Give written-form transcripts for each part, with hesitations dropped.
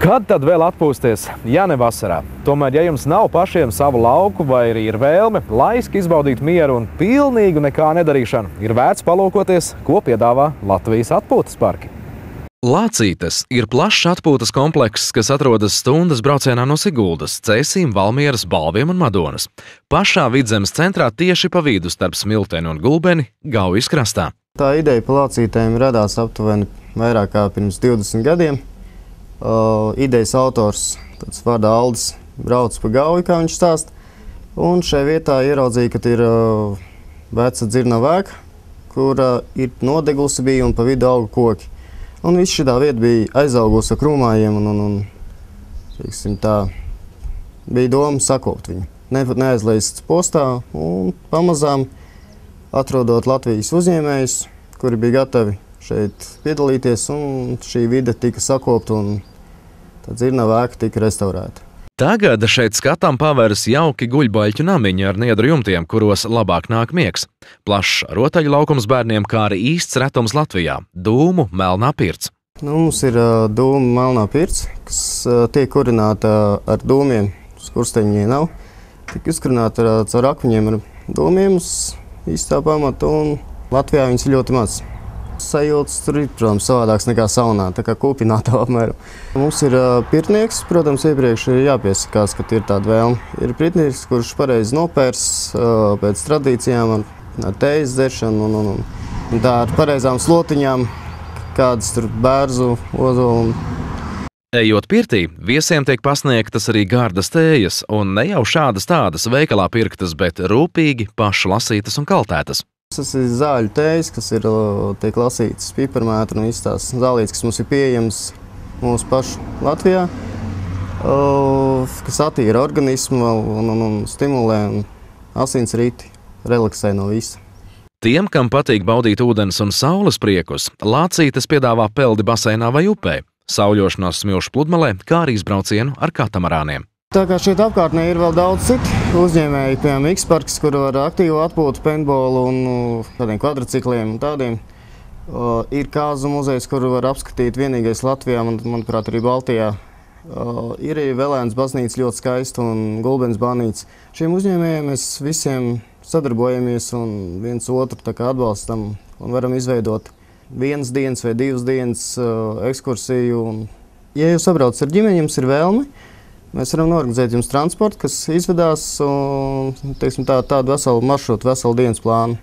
Kad tad vēl atpūsties, ja ne vasarā? Tomēr, ja jums nav pašiem savu lauku vai arī ir vēlme laiski izbaudīt mieru un pilnīgu nekā nedarīšanu, ir vērts palūkoties, ko piedāvā Latvijas atpūtas parki. Lācītes ir plašs atpūtas komplekss, kas atrodas stundas braucienā no Siguldas, Cēsīm, Valmieras, Balviem un Madonas. Pašā Vidzemes centrā tieši pa vidu starp Smilteni un Gulbeni, Gaujas krastā. Tā ideja par lācītēm radās aptuveni vairāk kā pirms 20 gadiem. Idejas autors, tāds vārdā Aldis, brauc pa Gauju, kā viņš stāst, un šai vietā ieraudzīja, ka ir veca dzirnava ēka, kura ir nodeglusi bija un pa vidu auga koki. Un viss šitā vieta bija aizaugusi ar krūmājiem un teiksim tā, bija doma sakopt viņu. Neaizlaist postā un pamazām atrodot Latvijas uzņēmējus, kuri bija gatavi šeit piedalīties, un šī vide tika sakopta un tā dzirnava ēka tika restaurēta. Tagad šeit skatām paveras jauki guļbaļķu namiņi ar niedru jumtiem, kuros labāk nāk miegs. Plašs rotaļu laukums bērniem, kā arī īsts retums Latvijā – dūmu melnā pirts. Mums ir dūmu melnā pirts, kas tiek kurināta ar dūmiem, skursteņi nav. Tiek uzkurināta caur akmeņiem ar dūmiem uz īstā pamata, un Latvijā viņas ir ļoti maz. Sajūtas tur ir, protams, savādāks nekā saunā, tā kā kūpinātā apmēram. Mums ir pirtnieks, protams, iepriekš ir jāpiesakās, ka ir tāda vēlme. Ir pirtnieks, kurš pareizi nopērs pēc tradīcijām ar tējas dzeršanu un tā ar pareizām slotiņām, kādas tur bērzu, ozolu. Ejot pirtī, viesiem tiek pasniegtas arī gardas tējas, un ne jau šādas tādas veikalā pirktas, bet rūpīgi pašu lasītas un kaltētas. Tas ir zāļu tējas, kas tiek lasītas piparmētri un visas tās zālītes, kas mums ir pieejams mūsu pašu Latvijā, kas attīra organismu un stimulē un asins riti relaksē no visa. Tiem, kam patīk baudīt ūdens un saules priekus, lācītes piedāvā peldi baseinā vai upē, sauļošanās Smilšu pludmalē, kā arī izbraucienu ar katamarāniem. Tā kā šeit apkārtnē ir vēl daudz citu uzņēmēju, piemēram, X-parks, kur var aktīvu atpūtu, paintballu un tādiem kvadricikliem un tādiem. Ir Kāzu muzejs, kuru var apskatīt vienīgais Latvijā, manuprāt, arī Baltijā. Ir arī Velēnas baznīca ļoti skaista un Gulbenes baznīca. Šiem uzņēmējiem mēs visiem sadarbojamies un viens otru atbalstam un varam izveidot vienas dienas vai divas dienas ekskursiju. Ja jūs sabraucat ar ģimeni, jums ir vēlme, mēs varam norganizēt jums transportu, kas izvedās un, teiksim, tādu veselu maršrutu, veselu dienas plānu.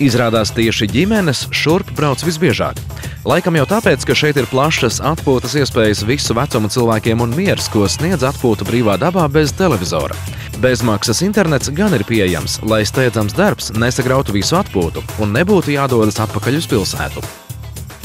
Izrādās tieši ģimenes šurp brauc visbiežāk. Laikam jau tāpēc, ka šeit ir plašas atpūtas iespējas visu vecumu cilvēkiem un miers, ko sniedz atpūta brīvā dabā bez televizora. Bezmaksas internets gan ir pieejams, lai steidzams darbs nesagrautu visu atpūtu un nebūtu jādodas atpakaļ uz pilsētu.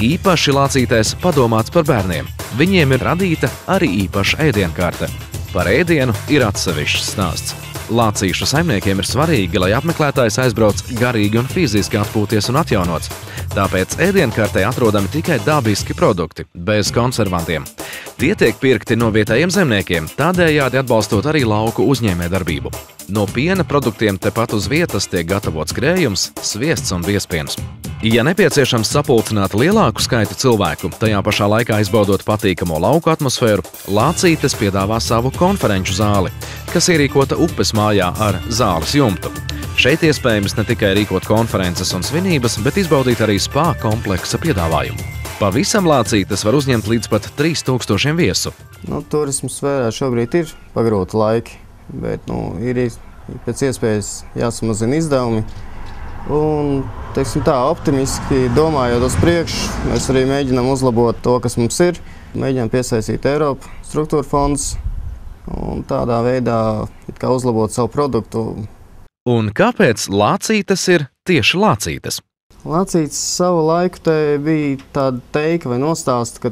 Īpaši lācītēs padomāts par bērniem. Viņiem ir radīta arī īpaša ēdienkarte. Par ēdienu ir atsevišķs stāsts. Lācīšu saimniekiem ir svarīgi, lai apmeklētājs aizbrauc garīgi un fiziski atpūties un atjaunots. Tāpēc ēdienkartē atrodami tikai dabiski produkti, bez konservantiem. Tie tiek pirkti no vietējiem zemniekiem, tādējādi atbalstot arī lauku uzņēmējdarbību. No piena produktiem tepat uz vietas tiek gatavots krējums, sviests un biezpiens. Ja nepieciešams sapulcināt lielāku skaitu cilvēku, tajā pašā laikā izbaudot patīkamo lauku atmosfēru, Lācītes piedāvā savu konferenču zāli, kas ierīkota upes mājā ar zāles jumtu. Šeit iespējams ne tikai rīkot konferences un svinības, bet izbaudīt arī spā kompleksa piedāvājumu. Pavisam Lācītes var uzņemt līdz pat 3000 viesu. Turismu sfērā šobrīd ir pagrūti laiki, bet ir pēc iespējas jāsamazina izdevumi. Un, teiksim tā, optimiski domājot uz priekšu, mēs arī mēģinām uzlabot to, kas mums ir. Mēģinām piesaistīt Eiropu struktūra fondus un tādā veidā uzlabot savu produktu. Un kāpēc Lācītes ir tieši Lācītes? Lācītes savu laiku te bija tāda teika vai nostāsta, ka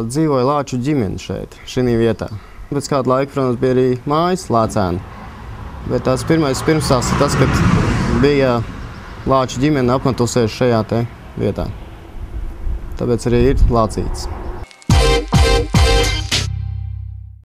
dzīvoja lāču ģimene šeit, šī vietā. Pēc kāda laika, protams, bija arī mājas lācēni. Bet tās pirmais pirmstāsts ir tas, ka bija lāču ģimene apmetusies šajā te vietā. Tāpēc arī ir Lācītes.